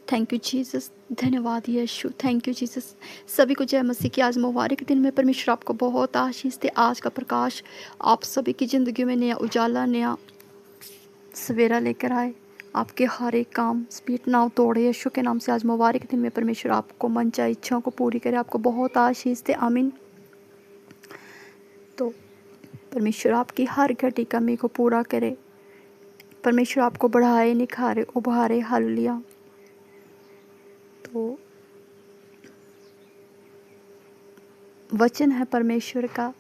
Thank you Jesus. धन्यवाद यीशु। Thank you Jesus. सभी को जय मसीह की आज मुबारक दिन में परमेश्वर आपको बहुत आशीष दे। आज का प्रकाश आप सभी की ज़िंदगी में नया उजाला, नया सवेरा लेकर आए। आपके हर एक काम स्पीड ना तोड़े। यीशु के नाम से आज मुबारक दिन में परमेश्वर आपको मन चाहे इच्छाओं को पूरी करे, आपको बहुत आशीष दे। आमीन। तो परमेश्वर आपकी हर घटी कमी को पूरा करे। परमेश्वर आपको बढ़ाए, निखारे, उभारे। हालेलुया। तो वचन है परमेश्वर का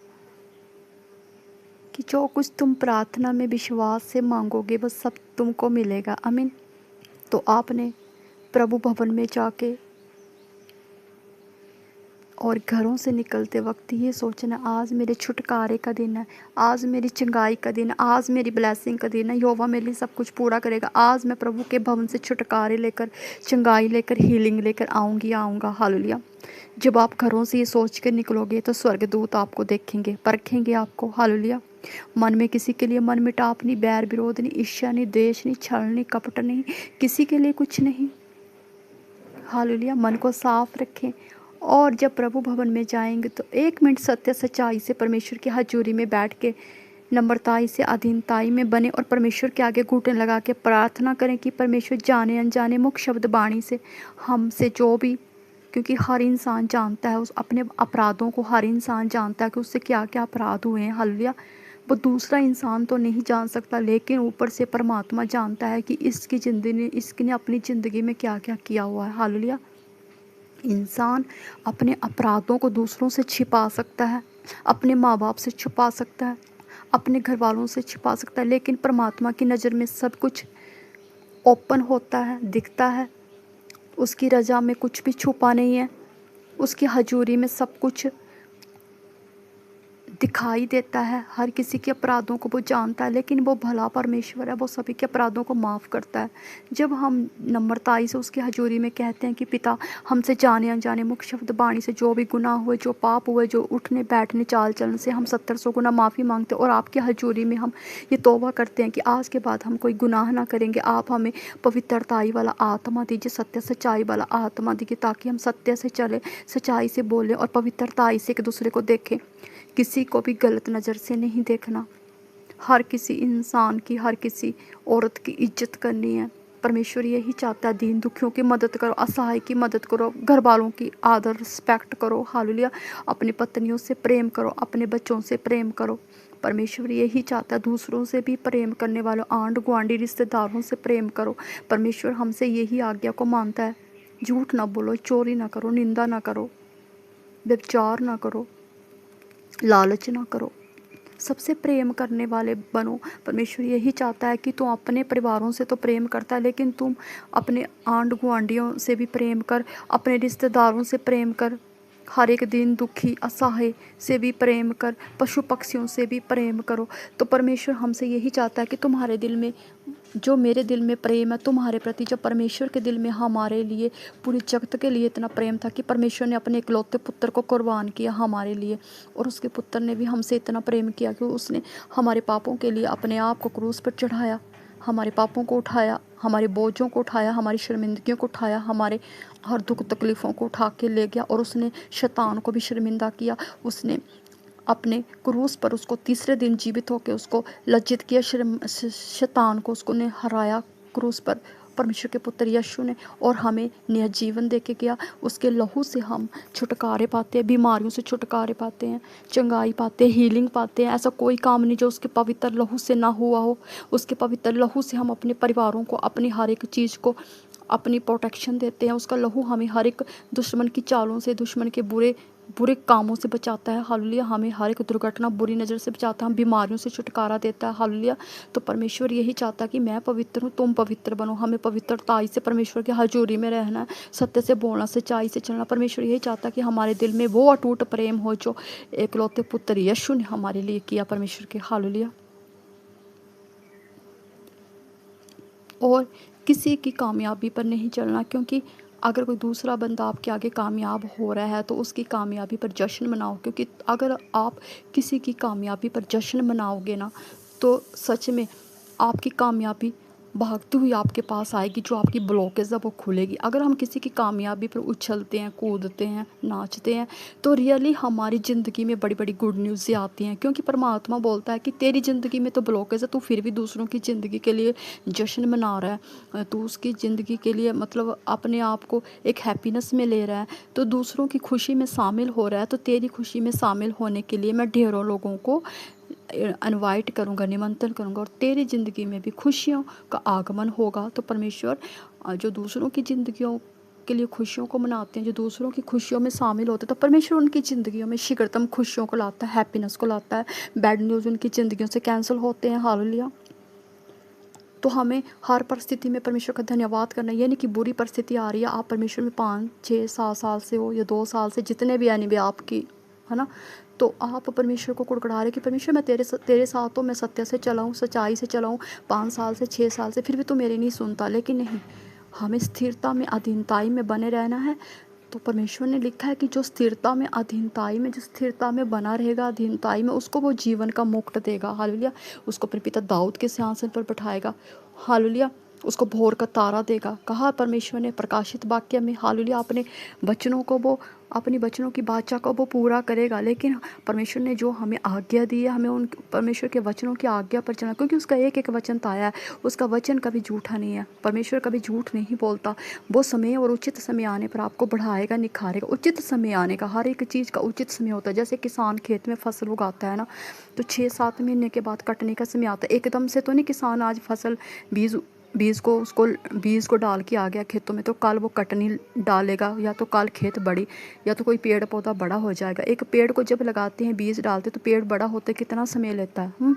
कि जो कुछ तुम प्रार्थना में विश्वास से मांगोगे वो सब तुमको मिलेगा। आमीन। तो आपने प्रभु भवन में जाके और घरों से निकलते वक्त ये सोचना, आज मेरे छुटकारे का दिन है, आज मेरी चंगाई का दिन है, आज मेरी ब्लेसिंग का दिन है। यहोवा मेरे लिए सब कुछ पूरा करेगा। आज मैं प्रभु के भवन से छुटकारे लेकर, चंगाई लेकर, हीलिंग लेकर आऊँगा। हालेलुया। जब आप घरों से ये सोच कर निकलोगे तो स्वर्गदूत आपको देखेंगे, परखेंगे आपको। हालेलुया। मन में किसी के लिए मन मिटाप नहीं, बैर विरोध नहीं, ईर्ष्या नहीं, द्वेष नहीं, छल नहीं, कपट नहीं, किसी के लिए कुछ नहीं। हालेलुया। मन को साफ रखें। और जब प्रभु भवन में जाएंगे तो 1 मिनट सत्य सच्चाई से परमेश्वर की हजूरी में बैठ के नम्रताई से अधीनताई में बने और परमेश्वर के आगे घुटने लगा के प्रार्थना करें कि परमेश्वर जाने अनजाने मुख शब्द बाणी से हमसे जो भी, क्योंकि हर इंसान जानता है उस अपने अपराधों को, हर इंसान जानता है कि उससे क्या क्या अपराध हुए हैं। हालेलुया। वो दूसरा इंसान तो नहीं जान सकता, लेकिन ऊपर से परमात्मा जानता है कि इसने अपनी ज़िंदगी में क्या क्या किया हुआ है। हालेलुया। इंसान अपने अपराधों को दूसरों से छिपा सकता है, अपने माँ बाप से छुपा सकता है, अपने घर वालों से छिपा सकता है, लेकिन परमात्मा की नज़र में सब कुछ ओपन होता है, दिखता है। उसकी रज़ा में कुछ भी छुपा नहीं है। उसकी हजूरी में सब कुछ दिखाई देता है। हर किसी के अपराधों को वो जानता है, लेकिन वो भला परमेश्वर है, वो सभी के अपराधों को माफ़ करता है। जब हम नम्रताई से उसकी हजूरी में कहते हैं कि पिता, हमसे जाने अनजाने मुख शब्द बाणी से जो भी गुनाह हुए, जो पाप हुए, जो उठने बैठने चाल चलन से हम 70 गुना माफ़ी मांगते हैं और आपकी हजूरी में हम ये तौबा करते हैं कि आज के बाद हम कोई गुनाह ना करेंगे। आप हमें पवित्रताई वाला आत्मा दीजिए, सत्य सच्चाई वाला आत्मा दीजिए, ताकि हम सत्य से चलें, सच्चाई से बोलें और पवित्रताई से एक दूसरे को देखें। किसी को भी गलत नज़र से नहीं देखना। हर किसी इंसान की, हर किसी औरत की इज्जत करनी है। परमेश्वर यही चाहता है, दीन दुखियों की मदद करो, असहाय की मदद करो, घर वालों की आदर रिस्पेक्ट करो। हालेलुया। अपनी पत्नियों से प्रेम करो, अपने बच्चों से प्रेम करो। परमेश्वर यही चाहता है, दूसरों से भी प्रेम करने वालों, आंढ गुआंढी रिश्तेदारों से प्रेम करो। परमेश्वर हमसे यही आज्ञा को मानता है। झूठ ना बोलो, चोरी ना करो, निंदा ना करो, व्यभिचार ना करो, लालच ना करो, सबसे प्रेम करने वाले बनो। परमेश्वर यही चाहता है कि तुम अपने परिवारों से तो प्रेम करता है, लेकिन तुम अपने आंढ गुआंढियों से भी प्रेम कर, अपने रिश्तेदारों से प्रेम कर, हर एक दिन दुखी असहाय से भी प्रेम कर, पशु पक्षियों से भी प्रेम करो। तो परमेश्वर हमसे यही चाहता है कि तुम्हारे दिल में जो मेरे दिल में प्रेम है तुम्हारे प्रति, जो परमेश्वर के दिल में हमारे लिए, पूरी जगत के लिए इतना प्रेम था कि परमेश्वर ने अपने इकलौते पुत्र को कुर्बान किया हमारे लिए। और उसके पुत्र ने भी हमसे इतना प्रेम किया कि उसने हमारे पापों के लिए अपने आप को क्रूस पर चढ़ाया, हमारे पापों को उठाया, हमारे बोझों को उठाया, हमारी शर्मिंदगियों को उठाया, हमारे हर दुख तकलीफ़ों को उठा के ले गया। और उसने शैतान को भी शर्मिंदा किया। उसने अपने क्रूस पर उसको तीसरे दिन जीवित होकर उसको लज्जित किया, शैतान को उसको ने हराया क्रूस पर, परमेश्वर के पुत्र यीशु ने, और हमें नया जीवन दे के गया। उसके लहू से हम छुटकारे पाते हैं, बीमारियों से छुटकारे पाते हैं, चंगाई पाते हैं, हीलिंग पाते हैं। ऐसा कोई काम नहीं जो उसके पवित्र लहू से ना हुआ हो। उसके पवित्र लहू से हम अपने परिवारों को, अपनी हर एक चीज़ को अपनी प्रोटेक्शन देते हैं। उसका लहू हमें हर एक दुश्मन की चालों से, दुश्मन के बुरे बुरे कामों से बचाता है। हालेलुया। हमें हर एक दुर्घटना, बुरी नज़र से बचाता है, हम बीमारियों से छुटकारा देता है। हालेलुया। तो परमेश्वर यही चाहता है कि मैं पवित्र हूँ, तुम पवित्र बनो। हमें पवित्रताई से परमेश्वर की हजूरी में रहना है, सत्य से बोलना, सच्चाई से चलना। परमेश्वर यही चाहता है कि हमारे दिल में वो अटूट प्रेम हो जो एकलौते पुत्र यीशु ने हमारे लिए किया। परमेश्वर के हालेलुया। और किसी की कामयाबी पर नहीं चलना, क्योंकि अगर कोई दूसरा बंदा आपके आगे कामयाब हो रहा है तो उसकी कामयाबी पर जश्न मनाओ। क्योंकि अगर आप किसी की कामयाबी पर जश्न मनाओगे ना, तो सच में आपकी कामयाबी भागती हुई आपके पास आएगी, जो आपकी ब्लॉकेज है वो खुलेगी। अगर हम किसी की कामयाबी पर उछलते हैं, कूदते हैं, नाचते हैं, तो रियली हमारी ज़िंदगी में बड़ी बड़ी गुड न्यूज़ आती हैं, क्योंकि परमात्मा बोलता है कि तेरी ज़िंदगी में तो ब्लॉकेज है, तू फिर भी दूसरों की ज़िंदगी के लिए जश्न मना रहा है, तू उसकी ज़िंदगी के लिए मतलब अपने आप को एक हैप्पीनेस में ले रहा है, तो दूसरों की खुशी में शामिल हो रहा है। तो तेरी खुशी में शामिल होने के लिए मैं ढेरों लोगों को इनवाइट करूँगा, निमंत्रण करूँगा, और तेरी ज़िंदगी में भी खुशियों का आगमन होगा। तो परमेश्वर जो दूसरों की ज़िंदगियों के लिए खुशियों को मनाते हैं, जो दूसरों की खुशियों में शामिल होते हैं, तो परमेश्वर उनकी ज़िंदगियों में शीघ्रतम खुशियों को लाता है, हैप्पीनेस को लाता है। बैड न्यूज़ उनकी ज़िंदगियों से कैंसिल होते हैं। हालेलुया। तो हमें हर परिस्थिति में परमेश्वर का धन्यवाद करना है। ये नहीं कि बुरी परिस्थिति आ रही है, आप परमेश्वर में 5, 6, 7 साल से हो या 2 साल से, जितने भी यानी भी आपकी, है ना, तो आप परमेश्वर को कुड़कुड़ा रहे कि परमेश्वर मैं तेरे साथ हूँ, मैं सत्य से चला हूँ, सच्चाई से चला हूँ, 5 साल से, 6 साल से, फिर भी तो मेरी नहीं सुनता। लेकिन नहीं, हमें स्थिरता में, अधीनताई में बने रहना है। तो परमेश्वर ने लिखा है कि जो स्थिरता में, अधीनताई में, जो स्थिरता में बना रहेगा, अधीनताई में, उसको वो जीवन का मुकुट देगा। हालेलुया। उसको अपने पिता दाऊद के सिंहासन पर बैठाएगा। हालेलुया। उसको भोर का तारा देगा। कहा परमेश्वर ने प्रकाशित वाक्य में। हालेलुया। अपने वचनों को वो, अपनी वचनों की बाचा को वो पूरा करेगा। लेकिन परमेश्वर ने जो हमें आज्ञा दी है, हमें उन परमेश्वर के वचनों की आज्ञा पर चलना, क्योंकि उसका एक एक वचन तो आया है। उसका वचन कभी झूठा नहीं है। परमेश्वर कभी झूठ नहीं बोलता। वो समय और उचित समय आने पर आपको बढ़ाएगा, निखारेगा। उचित समय आने का, हर एक चीज़ का उचित समय होता है। जैसे किसान खेत में फसल उगाता है ना, तो 6-7 महीने के बाद कटने का समय आता है। एकदम से तो नहीं किसान आज फसल बीज बीज को डाल के आ गया खेतों में, तो कल वो कटनी डालेगा, या तो कल खेत बड़ी, या तो कोई पेड़ पौधा बड़ा हो जाएगा। एक पेड़ को जब लगाते हैं, बीज डालते, तो पेड़ बड़ा होते कितना समय लेता है।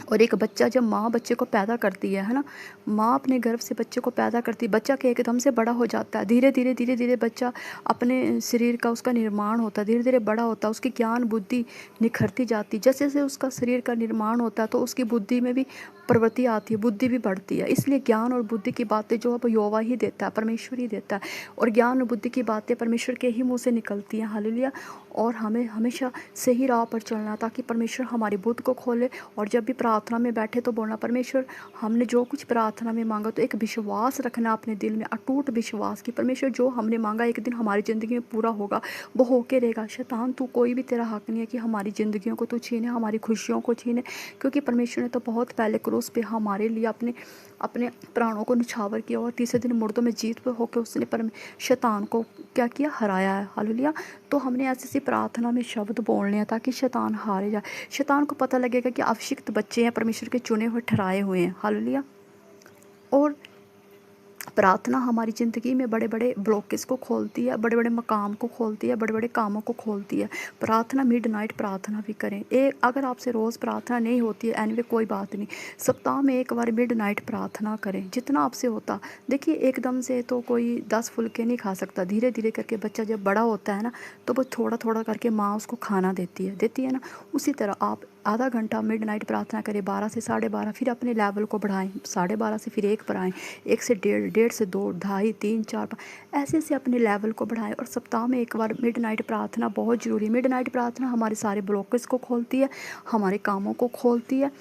और एक बच्चा, जब माँ बच्चे को पैदा करती है ना, माँ अपने गर्भ से बच्चे को पैदा करती है, बच्चा के एकदम से बड़ा हो जाता है। धीरे धीरे धीरे धीरे बच्चा अपने शरीर का, उसका निर्माण होता है, धीरे धीरे बड़ा होता है, उसकी ज्ञान बुद्धि निखरती जाती है। जैसे जैसे उसका शरीर का निर्माण होता है, तो उसकी बुद्धि में भी प्रवृत्ति आती है, बुद्धि भी बढ़ती है। इसलिए ज्ञान और बुद्धि की बातें जो है यहोवा ही देता है, परमेश्वर ही देता है। और ज्ञान और बुद्धि की बातें परमेश्वर के ही मुँह से निकलती हैं। हालेलुया। और हमें हमेशा सही राह पर चलना, ताकि परमेश्वर हमारी बुद्धि को खोले। और जब भी प्रार्थना में बैठे तो बोलना, परमेश्वर हमने जो कुछ प्रार्थना में मांगा, तो एक विश्वास रखना अपने दिल में, अटूट विश्वास की परमेश्वर जो हमने मांगा एक दिन हमारी ज़िंदगी में पूरा होगा, वो होके रहेगा। शैतान तू कोई भी तेरा हक नहीं है कि हमारी ज़िंदगियों को तू छीने, हमारी खुशियों को छीने, क्योंकि परमेश्वर ने तो बहुत पहले क्रूस पे हमारे लिए अपने अपने प्राणों को निछावर किया, और तीसरे दिन मुर्दों में जीत पर होकर उसने शैतान को क्या किया, हराया है। हालेलुया। तो हमने ऐसी सी प्रार्थना में शब्द बोलने हैं, ताकि शैतान हारे जाए। शैतान को पता लगेगा कि अभिषिक्त बच्चे हैं, परमेश्वर के चुने हुए, ठहराए हुए हैं। हालेलुया। और प्रार्थना हमारी ज़िंदगी में बड़े बड़े ब्लॉकेज को खोलती है, बड़े बड़े मकाम को खोलती है, बड़े बड़े कामों को खोलती है। प्रार्थना, मिडनाइट प्रार्थना भी करें। अगर आपसे रोज़ प्रार्थना नहीं होती है, एनीवे कोई बात नहीं, सप्ताह में एक बार मिडनाइट प्रार्थना करें, जितना आपसे होता। देखिए, एकदम से तो कोई 10 फुलके नहीं खा सकता। धीरे धीरे करके बच्चा जब बड़ा होता है ना, तो वो थोड़ा थोड़ा करके माँ उसको खाना देती है ना। उसी तरह आप आधा घंटा मिडनाइट प्रार्थना करें, 12 से 12:30, फिर अपने लेवल को बढ़ाएं, 12:30 से फिर 1 पर आएँ, 1 से 1:30, 1:30 से 2, 2:30, 3, 4, 5, ऐसे ऐसे अपने लेवल को बढ़ाएं। और सप्ताह में एक बार मिडनाइट प्रार्थना बहुत ज़रूरी है। मिडनाइट प्रार्थना हमारे सारे ब्लॉकेज को खोलती है, हमारे कामों को खोलती है,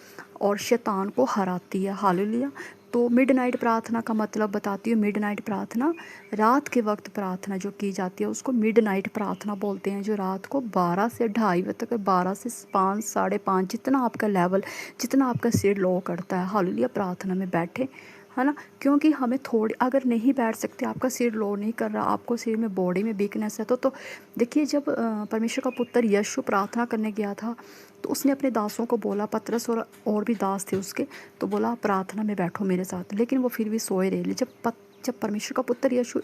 और शैतान को हराती है। हालेलुया। तो मिडनाइट प्रार्थना का मतलब बताती हूँ। मिडनाइट प्रार्थना, रात के वक्त प्रार्थना जो की जाती है, उसको मिडनाइट प्रार्थना बोलते हैं। जो रात को 12 से 2:30 बजे तक, 12 से 5, 5:30, जितना आपका लेवल, जितना आपका सिर लो करता है, हालेलुया, प्रार्थना में बैठे, है ना। क्योंकि हमें थोड़ी, अगर नहीं बैठ सकते, आपका सिर लो नहीं कर रहा, आपको सिर में बॉडी में वीकनेस है, तो देखिए, जब परमेश्वर का पुत्र यीशु प्रार्थना करने गया था, तो उसने अपने दासों को बोला, पतरस और भी दास थे उसके, तो बोला प्रार्थना में बैठो मेरे साथ, लेकिन वो फिर भी सोए रहे। जब परमेश्वर का पुत्र यीशु